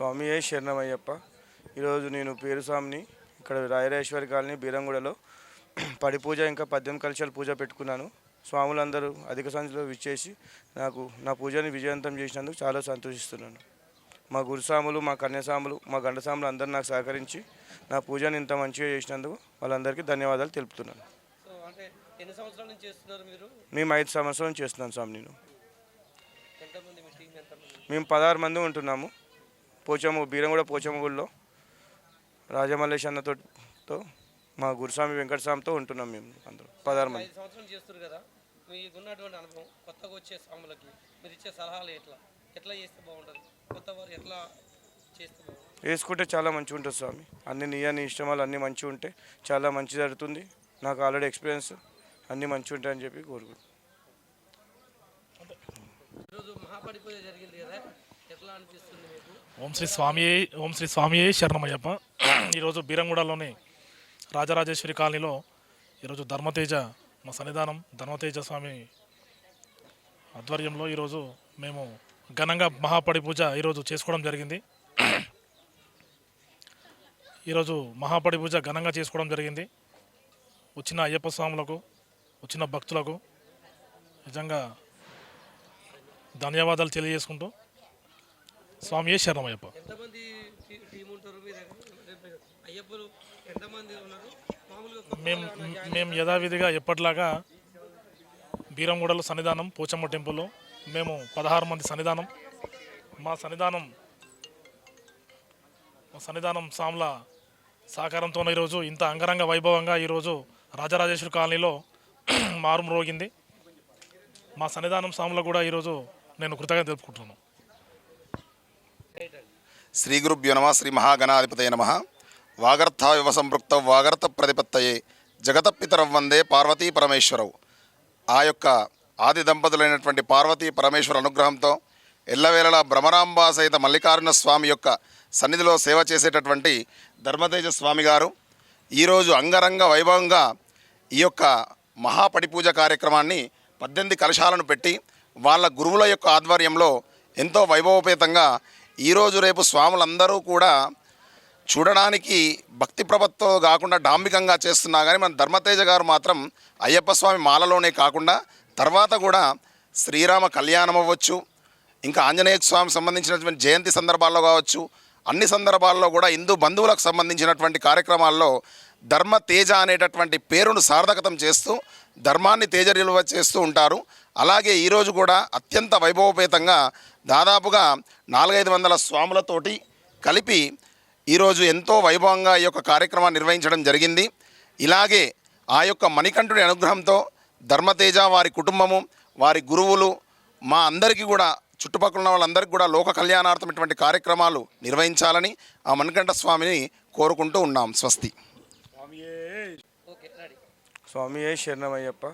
స్వామియే శరణమయ్యప్ప. ఈరోజు నేను పేరు స్వామిని ఇక్కడ రాయరేశ్వరి కాలనీ బీరంగూడలో పడి పూజ ఇంకా 18 కలశాల పూజ పెట్టుకున్నాను. స్వాములందరూ అధిక సంఖ్యలో విచ్చేసి నా పూజని విజయవంతం చేసినందుకు చాలా సంతోషిస్తున్నాను. మా గురుస్వాములు, మా కన్యాస్వాములు, మా గండస్వాములు అందరూ నాకు సహకరించి నా పూజని ఇంత మంచిగా చేసినందుకు వాళ్ళందరికీ ధన్యవాదాలు తెలుపుతున్నాను. మేము 5 సంవత్సరాల నుంచి చేస్తున్నాను స్వామి. మేము 16 మంది ఉంటున్నాము. బీరంగూడ పోచమ్మ గుడిలో రాజమల్లేష్ అన్నతో మా గురుస్వామి వెంకటస్వామితో ఉంటున్నాం. మేము అందరూ 16 మంది. చేస్తారు కదా, మీకున్నటువంటి అనుభవం కొత్తగా వచ్చే స్వాములకి మీరు ఇచ్చే సలహాలు ఎట్లా చేస్తే బాగుంటుంది, కొత్త వారు ఎట్లా చేస్తే బాగుంటుంది? వేసుకుంటే చాలా మంచిగా ఉంటుంది స్వామి. అన్ని నీ ఇష్టమాలు అన్నీ మంచిగా ఉంటే చాలా మంచి జరుగుతుంది. నాకు ఆల్రెడీ ఎక్స్పీరియన్స్ అన్నీ మంచిగా ఉంటాయని చెప్పి కోరుకుంటున్నాను. ఈరోజు మహాపడి పూజ జరిగింది కదా, ఎట్లా అనిపిస్తుంది మీకు? ఓం శ్రీ స్వామియే శరణమయ్యప్ప. ఈరోజు బీరంగూడలోని రాజరాజేశ్వరి కాలనీలో ఈరోజు ధర్మతేజ మా సన్నిధానం ధర్మతేజ స్వామి ఆధ్వర్యంలో ఈరోజు మేము ఘనంగా మహాపడి పూజ ఈరోజు చేసుకోవడం జరిగింది. ఈరోజు మహాపడి పూజ ఘనంగా చేసుకోవడం జరిగింది. వచ్చిన అయ్యప్ప స్వాములకు, వచ్చిన భక్తులకు నిజంగా ధన్యవాదాలు తెలియజేసుకుంటూ స్వామియే శరణమయ్యప్ప. మేము యథావిధిగా ఎప్పటిలాగా బీరంగూడలో సన్నిధానం పోచమ్మ టెంపుల్లో మేము 16 మంది సన్నిధానం. మా సన్నిధానం సాముల సహకారంతో ఈరోజు ఇంత అంగరంగ వైభవంగా ఈరోజు రాజరాజేశ్వరి కాలనీలో మారుమ్రోగింది. మా సన్నిధానం సాములకు కూడా ఈరోజు నేను కృతజ్ఞత తెలుపుకుంటున్నాను. శ్రీ గురుభ్యో నమః. శ్రీ మహాగణాధిపతయ నమః. వాగర్థావివ సంపృక్త వాగర్థ ప్రతిపత్తయే జగతపితరం వందే పార్వతీ పరమేశ్వరవు. ఆ యొక్క ఆది దంపతులైనటువంటి పార్వతీ పరమేశ్వర అనుగ్రహంతో ఎల్లవేళలా భ్రమరాంబా సహిత మల్లికార్జున స్వామి యొక్క సన్నిధిలో సేవ చేసేటటువంటి ధర్మతేజ స్వామి గారు ఈరోజు అంగరంగ వైభవంగా ఈ యొక్క మహాపడి పూజ కార్యక్రమాన్ని 18 కలశాలను పెట్టి వాళ్ళ గురువుల యొక్క ఆధ్వర్యంలో ఎంతో వైభవపేతంగా ఈరోజు రేపు స్వాములందరూ కూడా చూడడానికి భక్తి ప్రపత్తో కాకుండా డాంబికంగా చేస్తున్నా కానీ మన ధర్మతేజ గారు మాత్రం అయ్యప్ప స్వామి మాలలోనే కాకుండా తర్వాత కూడా శ్రీరామ కళ్యాణం అవ్వచ్చు, ఇంకా ఆంజనేయ స్వామి సంబంధించినటువంటి జయంతి సందర్భాల్లో కావచ్చు, అన్ని సందర్భాల్లో కూడా హిందూ బంధువులకు సంబంధించినటువంటి కార్యక్రమాల్లో ధర్మతేజ అనేటటువంటి పేరును సార్థకతం చేస్తూ ధర్మాన్ని తేజరిలువ చేస్తూ ఉంటారు. అలాగే ఈరోజు కూడా అత్యంత వైభవపేతంగా దాదాపుగా 400-500 స్వాములతోటి కలిపి ఈరోజు ఎంతో వైభవంగా ఈ యొక్క కార్యక్రమాన్ని నిర్వహించడం జరిగింది. ఇలాగే ఆ యొక్క మణికంఠుడి అనుగ్రహంతో ధర్మతేజ వారి కుటుంబము, వారి గురువులు, మా అందరికీ కూడా చుట్టుపక్కల ఉన్న వాళ్ళందరికీ కూడా లోక కళ్యాణార్థం ఇటువంటి కార్యక్రమాలు నిర్వహించాలని ఆ మణికంఠ స్వామిని కోరుకుంటూ ఉన్నాం. స్వస్తి. స్వామియే శరణమయ్యప్ప.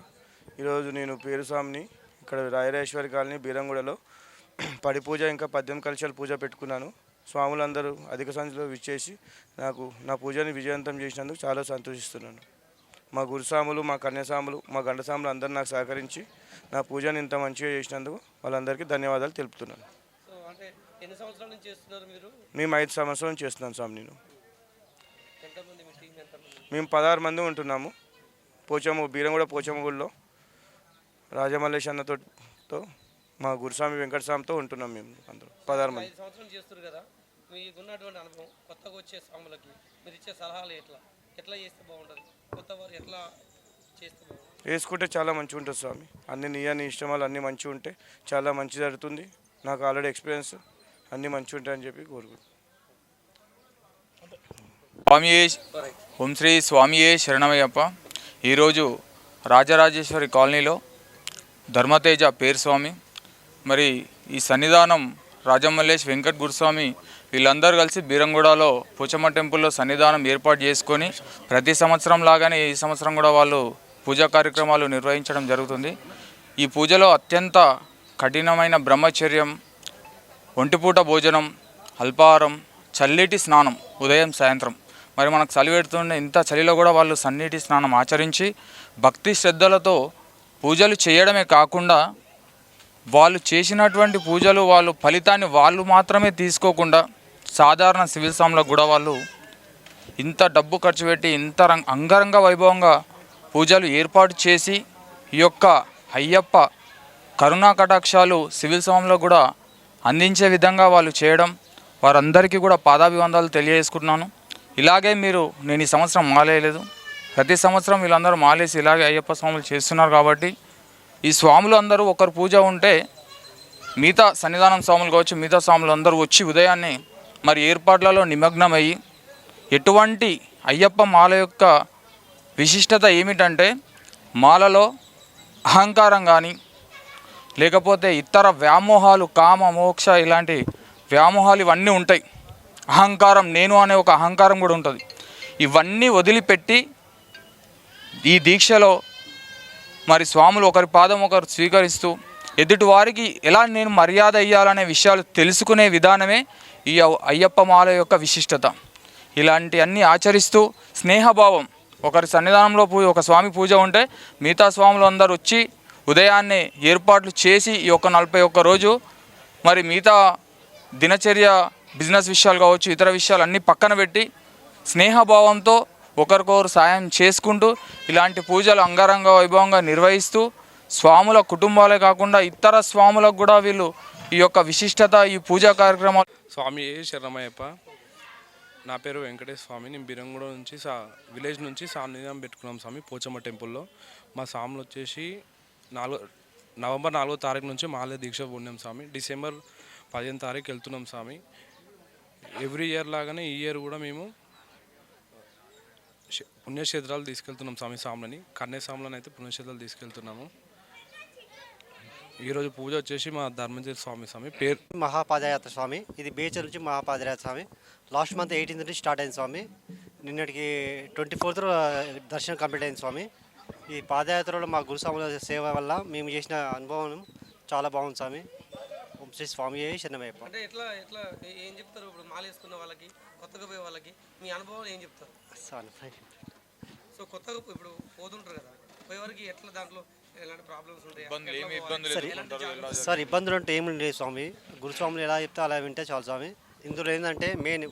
ఈరోజు నేను పేరు స్వామిని ఇక్కడ రాయరేశ్వరి కాలనీ బీరంగూడలో పడి పూజ ఇంకా 18 కలశాల పూజ పెట్టుకున్నాను. స్వాములందరూ అధిక సంఖ్యలో విచ్చేసి నా పూజని విజయవంతం చేసినందుకు చాలా సంతోషిస్తున్నాను. మా గురుస్వాములు, మా కన్యాస్వాములు, మా గండస్వాములు అందరూ నాకు సహకరించి నా పూజని ఇంత మంచిగా చేసినందుకు వాళ్ళందరికీ ధన్యవాదాలు తెలుపుతున్నాను. మేము 5 సంవత్సరాల నుంచి చేస్తున్నాను స్వామి. మేము 16 మంది ఉంటున్నాము. బీరంగూడ పోచమ్మ గుడిలో రాజమల్లేష్ అన్నతో మా గురుస్వామి వెంకటస్వామితో ఉంటున్నాం. మేము అందరూ 16 మంది. చేస్తారు కదా, మీకున్నటువంటి అనుభవం కొత్తగా వచ్చే స్వాములకి మీరు ఇచ్చే సలహాలు ఎట్లా చేస్తే బాగుంటుంది, కొత్త వారు ఎట్లా చేస్తే బాగుంటుంది? వేసుకుంటే చాలా మంచిగా ఉంటుంది స్వామి. అన్ని నీ ఇష్టమాలు అన్నీ మంచిగా ఉంటే చాలా మంచి జరుగుతుంది. నాకు ఆల్రెడీ ఎక్స్పీరియన్స్ అన్నీ మంచిగా ఉంటాయని చెప్పి కోరుకుంటున్నాను. ఓం శ్రీ స్వామియే శరణమయ్యప్ప. ఈరోజు రాజరాజేశ్వరి కాలనీలో ధర్మతేజ పేరు స్వామి, మరి ఈ సన్నిధానం రాజమల్లేష్ వెంకట్ గురుస్వామి వీళ్ళందరూ కలిసి బీరంగూడలో పోచమ్మ టెంపుల్లో సన్నిధానం ఏర్పాటు చేసుకొని ప్రతి సంవత్సరం లాగానే ఈ సంవత్సరం కూడా వాళ్ళు పూజా కార్యక్రమాలు నిర్వహించడం జరుగుతుంది. ఈ పూజలో అత్యంత కఠినమైన బ్రహ్మచర్యం, ఒంటిపూట భోజనం, అల్పాహారం, చల్లటి స్నానం ఉదయం సాయంత్రం. మరి మనకు చలి పెడుతుండే ఇంత చలిలో కూడా వాళ్ళు సన్నీటి స్నానం ఆచరించి భక్తి శ్రద్ధలతో పూజలు చేయడమే కాకుండా వాళ్ళు చేసినటువంటి పూజలు వాళ్ళు ఫలితాన్ని వాళ్ళు మాత్రమే తీసుకోకుండా సాధారణ సివిల్ స్వాములకు కూడా వాళ్ళు ఇంత డబ్బు ఖర్చు పెట్టి ఇంత అంగరంగ వైభవంగా పూజలు ఏర్పాటు చేసి ఈ యొక్క అయ్యప్ప కరుణా కటాక్షాలు సివిల్ స్వాములకు కూడా అందించే విధంగా వాళ్ళు చేయడం వారందరికీ కూడా పాదాభివందనాలు తెలియజేసుకుంటున్నాను. ఇలాగే నేను ఈ సంవత్సరం మాలేయలేదు, ప్రతి సంవత్సరం వీళ్ళందరూ మాలేసి ఇలాగే అయ్యప్ప స్వాములు చేస్తున్నారు కాబట్టి ఈ స్వాములు అందరూ ఒకరు పూజ ఉంటే మిగతా సన్నిధానం స్వాములు కావచ్చు మిగతా స్వాములు అందరూ వచ్చి ఉదయాన్నే మరి ఏర్పాట్లలో నిమగ్నమయ్యి ఎటువంటి అయ్యప్ప మాల యొక్క విశిష్టత ఏమిటంటే మాలలో అహంకారం కానీ లేకపోతే ఇతర వ్యామోహాలు కామ మోక్ష ఇలాంటి వ్యామోహాలు ఇవన్నీ ఉంటాయి. అహంకారం నేను అనే ఒక అహంకారం కూడా ఉంటుంది. ఇవన్నీ వదిలిపెట్టి ఈ దీక్షలో మరి స్వాములు ఒకరి పాదం ఒకరు స్వీకరిస్తూ ఎదుటి వారికి ఎలా నేను మర్యాద ఇవ్వాలనే విషయాలు తెలుసుకునే విధానమే ఈ అయ్యప్ప మాల యొక్క విశిష్టత. ఇలాంటి అన్నీ ఆచరిస్తూ స్నేహభావం ఒకరి సన్నిధానంలో ఒక స్వామి పూజ ఉంటే మిగతా స్వాములు అందరూ వచ్చి ఉదయాన్నే ఏర్పాట్లు చేసి ఈ యొక్క 41 రోజు మరి మిగతా దినచర్య బిజినెస్ విషయాలు కావచ్చు ఇతర విషయాలు అన్నీ పక్కన పెట్టి స్నేహభావంతో ఒకరికొకరు సాయం చేసుకుంటూ ఇలాంటి పూజలు అంగరంగ వైభవంగా నిర్వహిస్తూ స్వాముల కుటుంబాలే కాకుండా ఇతర స్వాములకు కూడా వీళ్ళు ఈ యొక్క విశిష్టత ఈ పూజా కార్యక్రమాలు. స్వామి శరణమయ్యప్ప. నా పేరు వెంకటేశ్వర స్వామి. నేను బిరంగూడ నుంచి విలేజ్ నుంచి సాన్నిధ్యం పెట్టుకున్నాం స్వామి పోచమ్మ టెంపుల్లో. మా స్వాములు వచ్చేసి నవంబర్ 4వ తారీఖు నుంచి మాలయ దీక్ష ఉన్నాం స్వామి. డిసెంబర్ 15వ తారీఖు వెళ్తున్నాం స్వామి. ఎవ్రీ ఇయర్ లాగానే ఈ ఇయర్ కూడా మేము పుణ్యక్షేత్రాలు తీసుకెళ్తున్నాం స్వామి. స్వాములని కన్యాస్వాములను అయితే పుణ్యక్షేత్రాలు తీసుకెళ్తున్నాము. ఈరోజు పూజ వచ్చేసి మా ధర్మజీవి స్వామి పేరు మహాపాదయాత్ర స్వామి. ఇది బేచర్ నుంచి మహాపాదయాత్ర స్వామి. లాస్ట్ మంత్ 18th నుంచి స్టార్ట్ అయింది స్వామి. నిన్నటికి 24th దర్శనం కంప్లీట్ అయింది స్వామి. ఈ పాదయాత్రలో మా గురుస్వాముల సేవ వల్ల మేము చేసిన అనుభవం చాలా బాగుంది స్వామి. ఓం శ్రీ స్వామి శరణమయ్యప్ప. అంటే ఎట్లా ఏం చెప్తారు ఇప్పుడు మాల వేసుకున్న వాళ్ళకి కొత్తగా పోయే వాళ్ళకి మీ అనుభవం ఏం చెప్తారు? సో కొత్తగా ఇప్పుడు పోతుంటారు కదా పోయేవారికి ఎట్లా దాంట్లో ఎలాంటి ప్రాబ్లమ్స్ ఉంటాయి? సార్ ఇబ్బందులు అంటే ఏమి లేదు స్వామి. గురుస్వాములు ఎలా చెప్తే అలా వింటే చాలు స్వామి. ఇందులో ఏంటంటే మెయిన్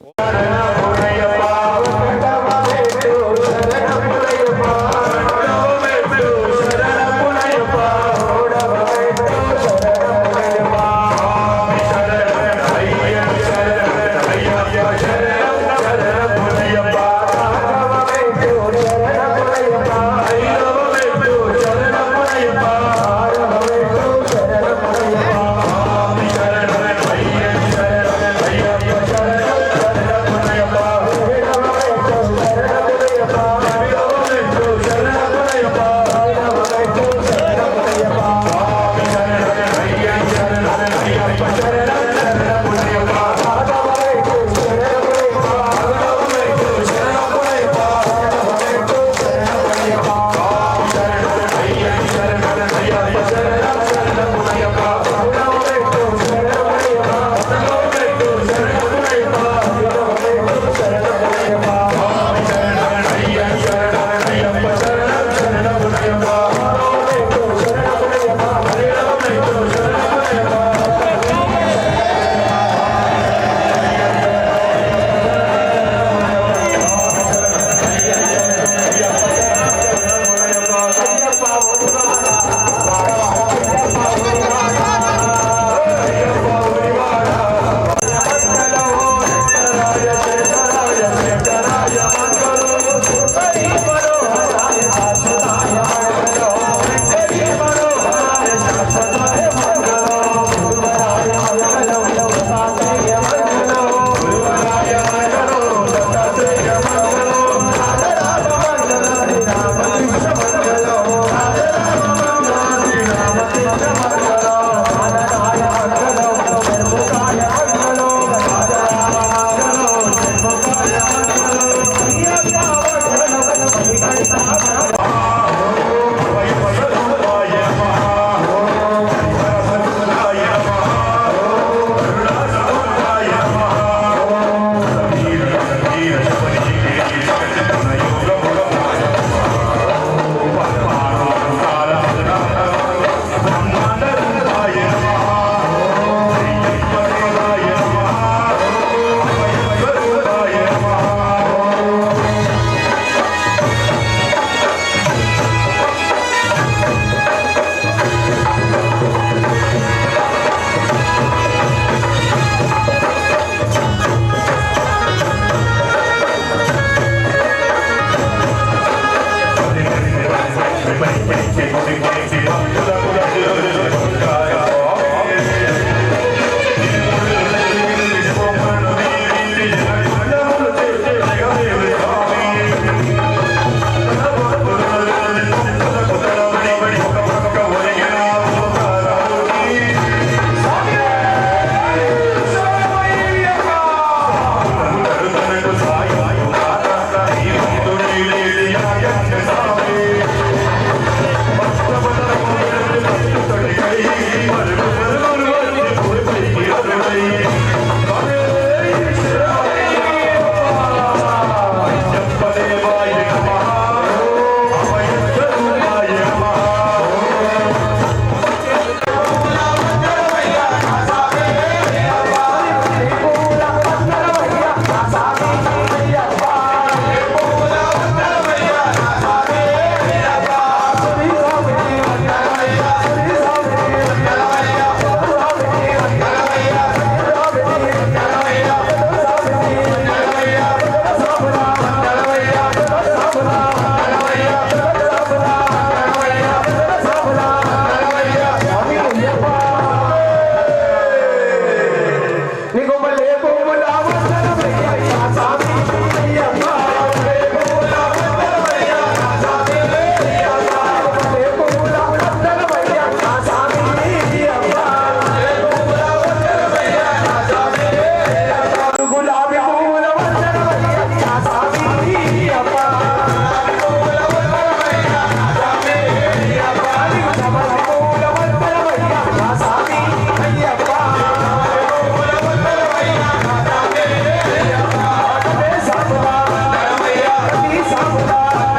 Thank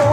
you.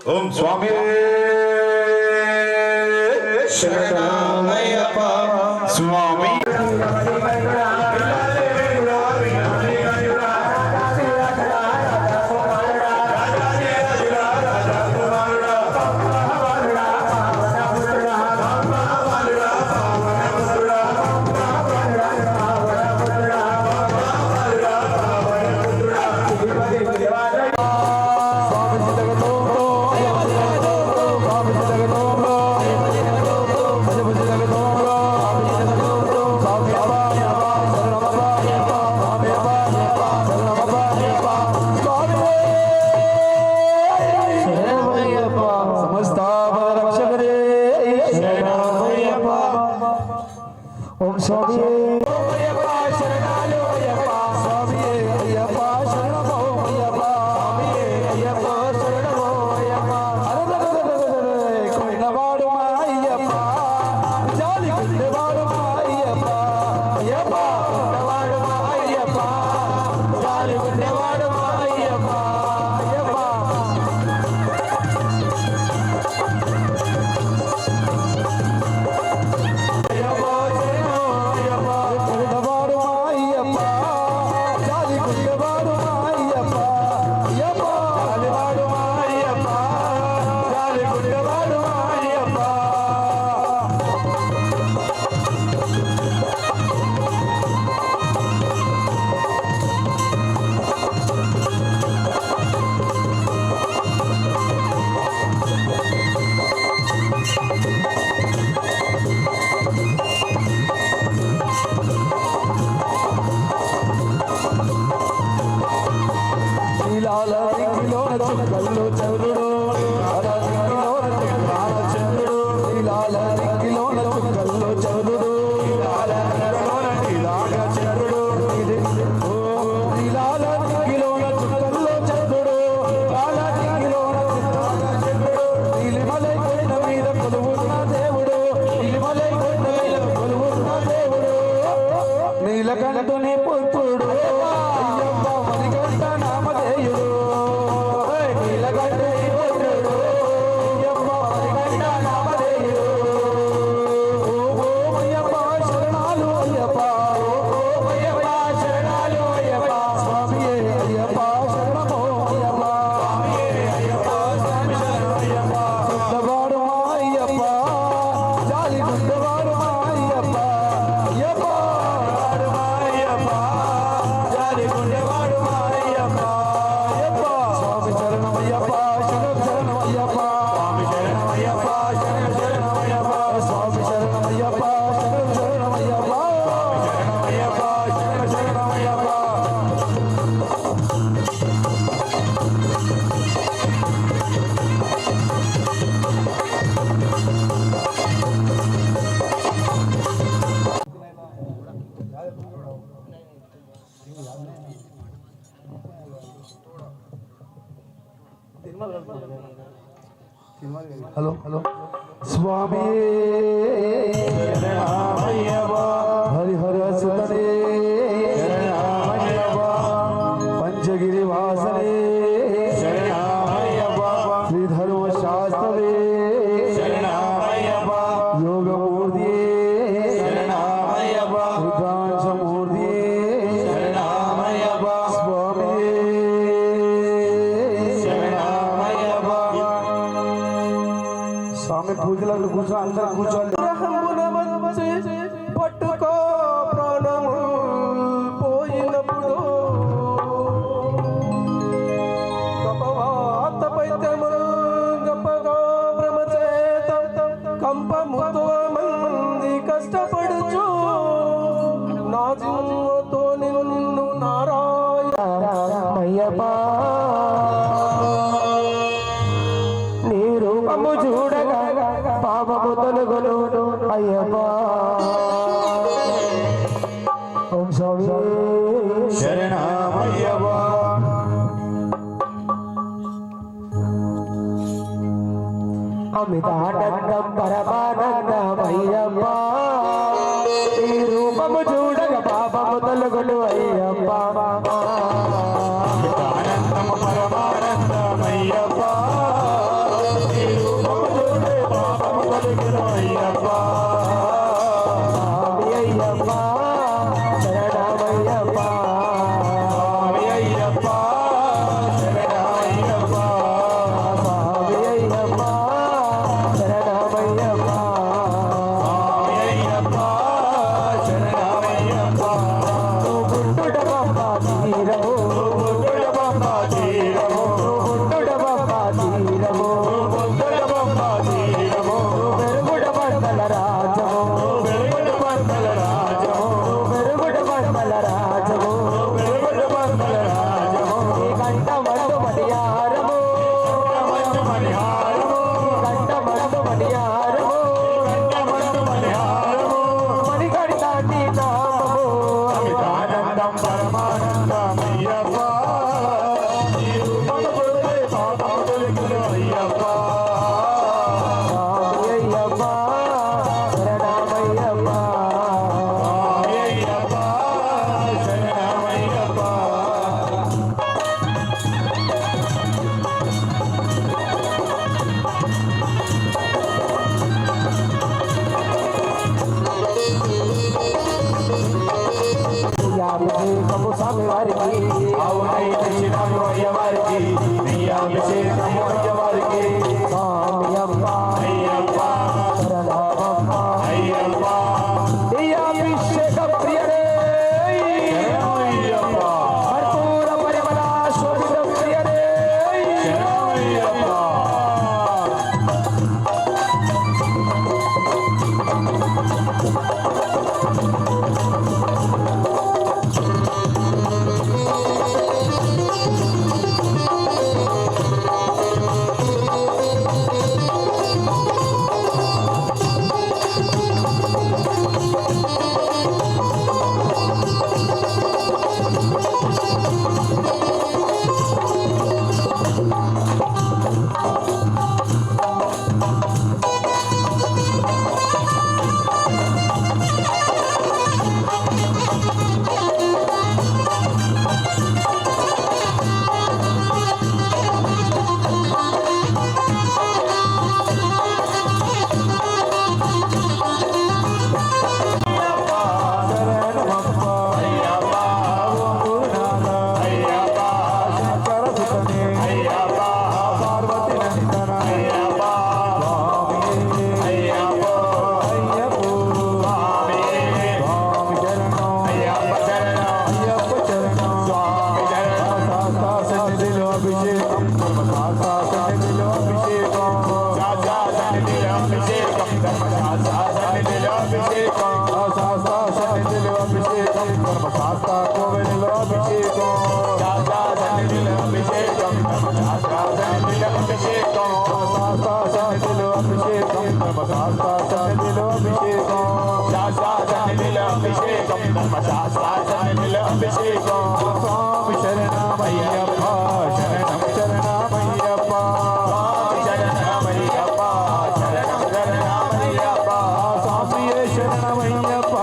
ఓం స్వామి శరణమయ్యప్ప స్వామి ఓం స్వామి అయ్యప్ప శరణాలు అయ్యప్ప స్వామి అయ్యప్ప శరణమో అయ్యప్ప స్వామి అయ్యప్ప శరణమో అయ్యప్ప కొయినవాడు మా అయ్యప్ప జాలి గుండెవాడు మా అయ్యప్ప అయ్యప్ప గుండెవాడు మా అయ్యప్ప జాలి గుండెవాడు మా అయ్యప్ప అయ్యప్ప చుక్కల్లో చంద్రుడు చంద్రుడు నీలాల దిక్కిలోన చుక్కల్లో చంద్రుడు చంద్రుడు నీలాల దిక్కిలోన చుక్కల్లో చంద్రుడు కాల దిక్కిలోన చంద్రుడు నీలిమలై కొండ మీద కొలువున్న దేవుడు నీలిమలై కొండ మీద కొలువున్న దేవుడు నీలకంఠుని పుత్రుడు అయ్యప్ప మణికంఠ నామధేయుడు హలో హలో స్వామి హరిహర సుతనే పంచగిరి వాసనే శ్రీధర్మ శాస్త్రే స్వామి పూజలకు కూర్చో, అందరు కూర్చోండి. పట్టుకో ప్రాణము పోయినప్పుడు గపవాత పైత్యము గపగా భ్రమచేత కంపముతో మంది కష్టపడుచు నా జీవతో నిన్ను నారాయణమయ్యప్పా నీ రూపము చూడగా పాపము తొలగును అయ్యప్పా. ఓం స్వామి శరణమయ్యప్పా. అమితానందం పరమానందమయ్యప్పా నీ రూపము చూడగా పాపము తొలగును అయ్యప్పా. ఆనందం పరమానందమయ్యప్పా. నీ రూపము చూడే పాపము తొలగును అయ్యప్పా. స్వామి అయ్యప్పా శరణమయ్యప్పా. స్వామి అయ్యప్పా శరణమయ్యప్పా. స్వామి అయ్యప్పా శరణమయ్యప్పా. స్వామి అయ్యప్పా శరణమయ్యప్పా. గుండుడ పంప తీరము బుద్ధుడ పంప తీరము. గుండుడ పంప తీరము బుద్ధుడ పంప తీరము. వెరుగుడ పంటల రాజము వెలుగుడు పంటల రాజము. వెరుగుడ పంటల రాజము వెలుగుడు పంటల రాజము. ఈ కంట మండు మణిహారము కంఠమందు మణిహారము. కంట మండు మణిహారము కంఠమందు మణిహారము. మణికడితాంటి నామము అమితానందం పరమానందమయ్యప్పా. నీ రూపము చూడే పాపము తొలగును అయ్యప్పా. స్వామి అయ్యప్పా శరణమయ్యప్పా. స్వామి అయ్యప్పా శరణమయ్యప్పా. అభిషేకము స్వామి వారికి అవునై తెచ్చినాము అయ్యవారికి. నీ అభిషేకము అయ్యవారికి. స్వామి అప్ప అయ్యప్పా శరణమప్ప అయ్యప్పా నీ అభిషేక ప్రియరే శరణమయ్యప్పా. కర్పూర పరిమళ శోభిత ప్రియరే శరణమయ్యప్పా. స్వామి శరణమయ్యప్ప శరణం శరణమయ్యప్ప శరణమయ్యప్ప శరణం శరణమయ్యప్ప స్వామియే శరణమయ్యప్ప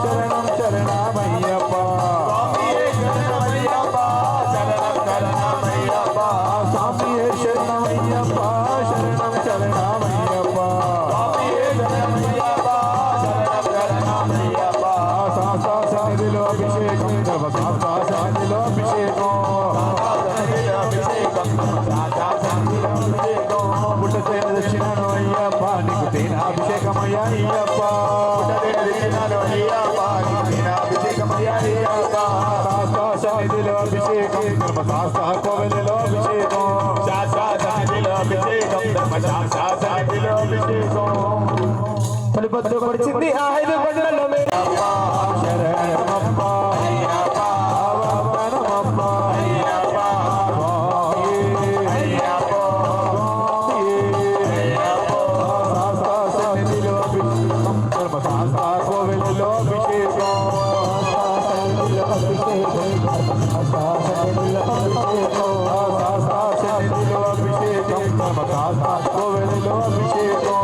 శరణం శరణమయ్యప్ప స్వామియే శరణమయ్యప్ప శరణం శరణమయ్యప్ప స్వామియే శరణమయ్యప్ప శరణం శరణమయ్యప్ప స్వామియే సన్నిధిలో అభిషేకం తలుపొద్దు పడిచింది 5 కొండల మీద శరణమప్ప అయ్యప్ప వందనమప్ప అయ్యప్ప అయ్యప్ప అయ్యప్ప సన్నిధిలో అభిషేకం ధర్మశాస్త్ర కోవెలలో అభిషేకం సన్నిధిలో అభిషేకం సన్నిధిలో అభిషేకం ధర్మశాస్త్ర కోవెలలో అభిషేకం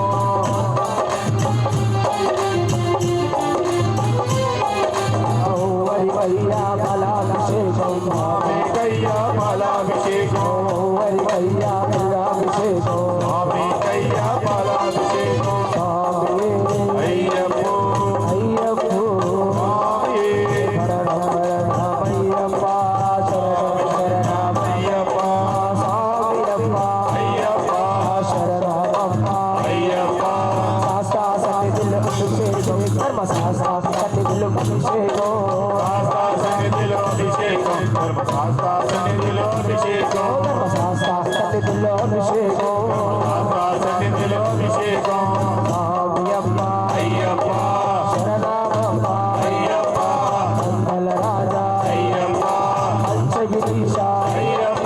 వరివయ్యా బలాభిషేకం స్వామి కయ్యా బలాభిషేకం వరివయ్యా బలాభిషేకం స్వామి కయ్యా బలాభిషేకం స్వామి అయ్యప్పో అయ్యప్పో స్వామి శరణమయ్యప్ప శరణమయ్యప్ప స్వామియప్ప అయ్యప్ప శరణమప్ప అయ్యప్ప శాస్త్ర సన్నిధిలో అభిషేకం ధర్మశాస్త్ర సన్నిధిలో అభిషేకం సన్నిధిలో అభిషేకం ధర్మశాస్త్ర సన్నిధిలో అభిషేకం ధర్మశాస్త్ర సన్నిధిలో అభిషేకం సన్నిధిలో అభిషేకం స్వామియప్ప అయ్యప్ప శరణమప్ప అయ్యప్ప మంగళ రాజా అయ్యప్ప పంచగిరీశ అయ్యప్ప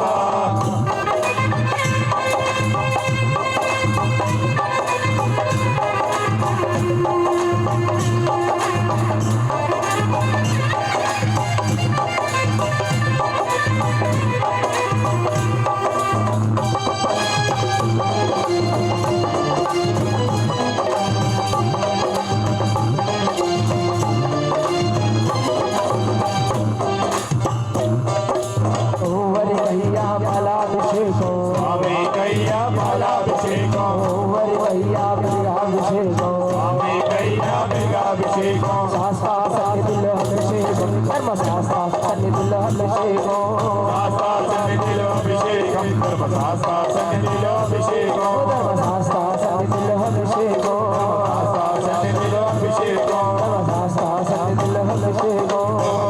వరివయ్యా బలాభిషేకం స్వామి కయ్యా బలాభిషేకం వరివయ్యా బిగాభిషేకం స్వామి కయ్యా బిగాభిషేకం శాస్త్ర సన్నిధిలో అభిషేకం ధర్మశాస్త్ర సన్నిధిలో అభిషేకం శాస్త్ర సన్నిధిలో అభిషేకం ధర్మశాస్త్ర సన్నిధిలో అభిషేకం ధర్మశాస్త్ర సన్నిధిలో అభిషేకం శాస్త్ర సన్నిధిలో అభిషేకం ధర్మశాస్త్ర సన్నిధిలో అభిషేకం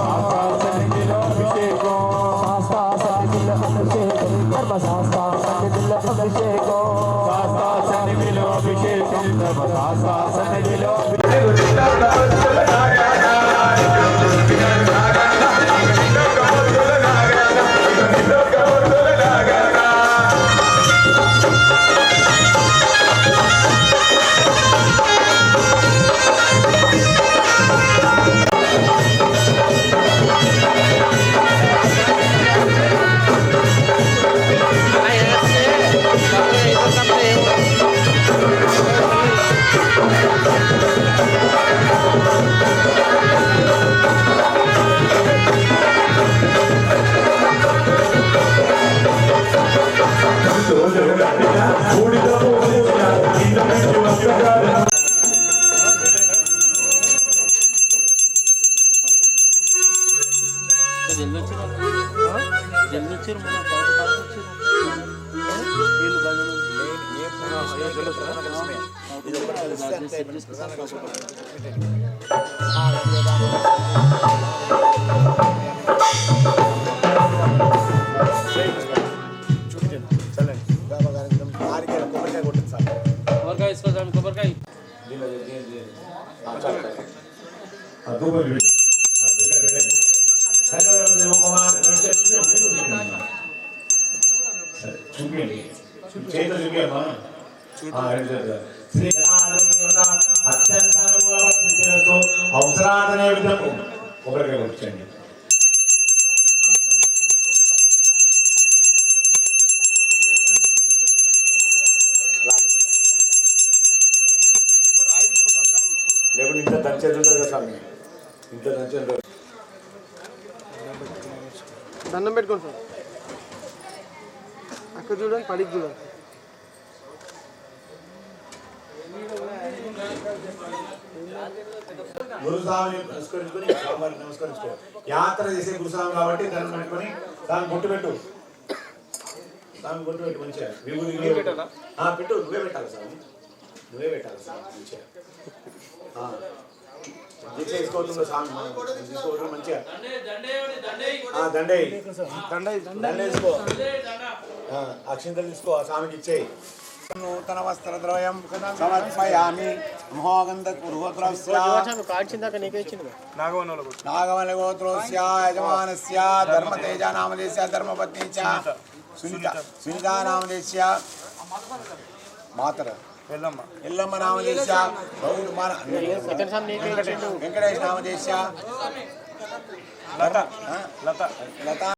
శాస్త్ర సన్నిధిలో అభిషేకం శాస్త్ర సన్నిధిలో అభిషేకం ధర్మశాస్త్ర సన్నిధిలో అభిషేకం శాస్త్ర సన్నిధిలో అభిషేకం ధర్మశాస్త్ర సన్నిధిలో అత్యంత అవసరాదనే విధము కొబ్బరికాయ వచ్చండి. లేకుంటే ఇంత దంచేది ఉంటుంది కదా స్వామి, ఇంత దంచేది దండం పెట్టుకోండి సార్. అక్కడ చూడండి, పడికి చూడండి. గురుస్వామిని నమస్కరించుకొని స్వామివారికి నమస్కరించుకో. యాత్ర చేసే గురుస్వామి కాబట్టి దండం పెట్టుకొని దాన్ని బొట్టు పెట్టు, దాన్ని బొట్టు పెట్టు మంచిగా. పెట్టు, నువ్వే పెట్టాలి స్వామి, నువ్వే పెట్టాలి స్వామి మంచిగా. దీక్ష తీసుకోవచ్చు స్వామి, తీసుకోవచ్చు మంచిగా. దండే దండ తీసుకో, అక్షింతలు తీసుకో, ఆ స్వామికి ఇచ్చేయి. నూతన వస్త్రద్రవ్యం సమర్పయామి మహోగంధపురోత్రస్య నాగవన గోత్రస్య యజమానస్య ధర్మతేజ నామదేశ ధర్మపత్ని చ సునీతా నామదేశ మాతర ఎల్లమ్మ నామదేశ వెంకటేష్ నామదేశ లత